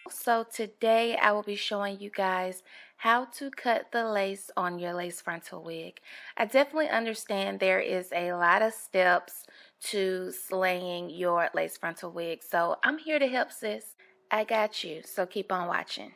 So today I will be showing you guys how to cut the lace on your lace frontal wig. I definitely understand there is a lot of steps to slaying your lace frontal wig, so I'm here to help, sis. I got you, so keep on watching.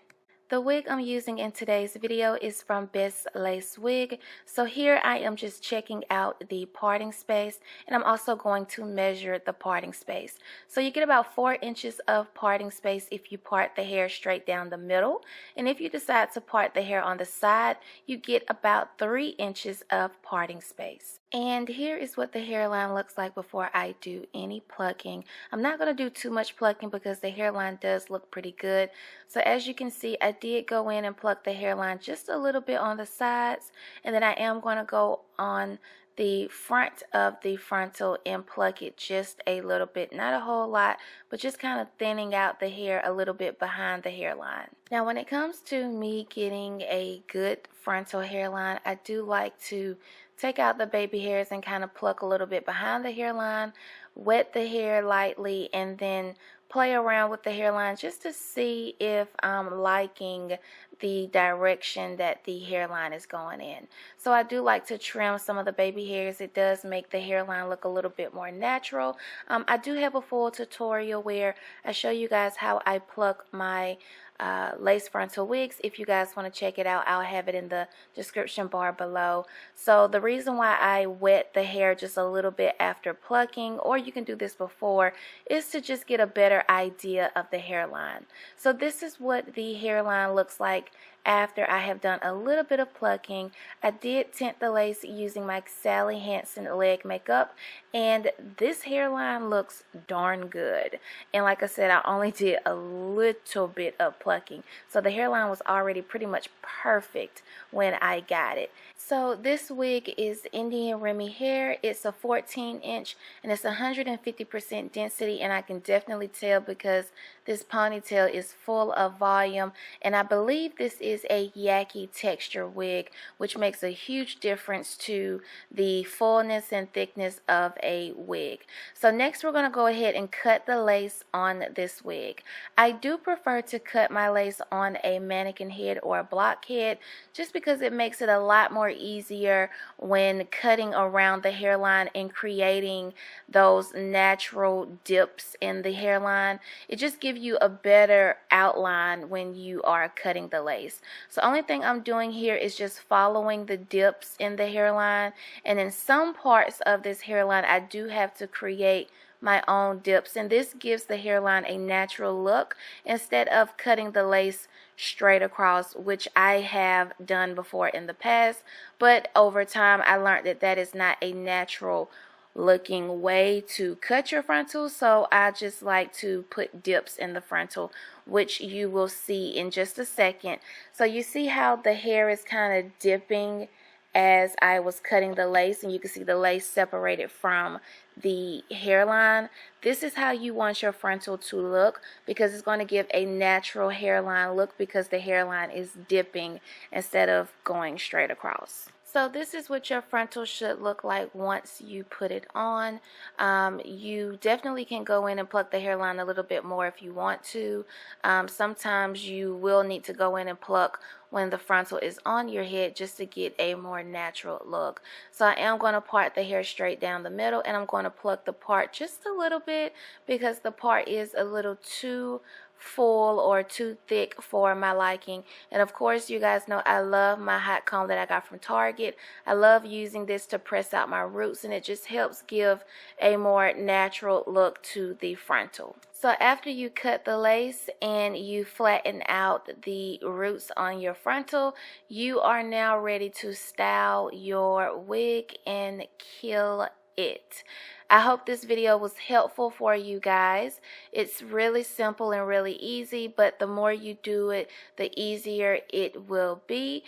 The wig I'm using in today's video is from BestLaceWigs. So here I am just checking out the parting space, and I'm also going to measure the parting space. So you get about 4 inches of parting space if you part the hair straight down the middle. And if you decide to part the hair on the side, you get about 3 inches of parting space. And here is what the hairline looks like before I do any plucking. I'm not going to do too much plucking because the hairline does look pretty good. So as you can see, I did go in and pluck the hairline just a little bit on the sides, and then I am going to go on the front of the frontal and pluck it just a little bit, not a whole lot, but just kind of thinning out the hair a little bit behind the hairline. Now when it comes to me getting a good frontal hairline, I do like to take out the baby hairs and kind of pluck a little bit behind the hairline, wet the hair lightly, and then play around with the hairline just to see if I'm liking the direction that the hairline is going in. So I do like to trim some of the baby hairs. It does make the hairline look a little bit more natural. I do have a full tutorial where I show you guys how I pluck my lace frontal wigs. If you guys want to check it out, I'll have it in the description bar below. So the reason why I wet the hair just a little bit after plucking, or you can do this before, is to just get a better idea of the hairline. So this is what the hairline looks like after I have done a little bit of plucking. I did tint the lace using my Sally Hansen leg makeup, and this hairline looks darn good. And like I said, I only did a little bit of plucking, so the hairline was already pretty much perfect when I got it. So this wig is Indian Remy hair. It's a 14-inch and it's 150% density, and I can definitely tell because this ponytail is full of volume, and I believe this is a Yaki texture wig, which makes a huge difference to the fullness and thickness of a wig. So next we're going to go ahead and cut the lace on this wig. I do prefer to cut my lace on a mannequin head or a block head just because it makes it a lot more easier when cutting around the hairline and creating those natural dips in the hairline. It just gives you a better outline when you are cutting the lace. So only thing I'm doing here is just following the dips in the hairline, and in some parts of this hairline I do have to create my own dips, and this gives the hairline a natural look instead of cutting the lace straight across, which I have done before in the past, but over time I learned that that is not a natural looking way to cut your frontal. So I just like to put dips in the frontal, which you will see in just a second. So you see how the hair is kind of dipping as I was cutting the lace, and you can see the lace separated from the hairline. This is how you want your frontal to look because it's going to give a natural hairline look because the hairline is dipping instead of going straight across. So this is what your frontal should look like once you put it on. You definitely can go in and pluck the hairline a little bit more if you want to. Sometimes you will need to go in and pluck when the frontal is on your head just to get a more natural look. So I am going to part the hair straight down the middle, and I'm going to pluck the part just a little bit because the part is a little too full or too thick for my liking. And of course, you guys know I love my hot comb that I got from Target. I love using this to press out my roots, and it just helps give a more natural look to the frontal. So after you cut the lace and you flatten out the roots on your frontal, you are now ready to style your wig and kill it. I hope this video was helpful for you guys. It's really simple and really easy, but the more you do it, the easier it will be.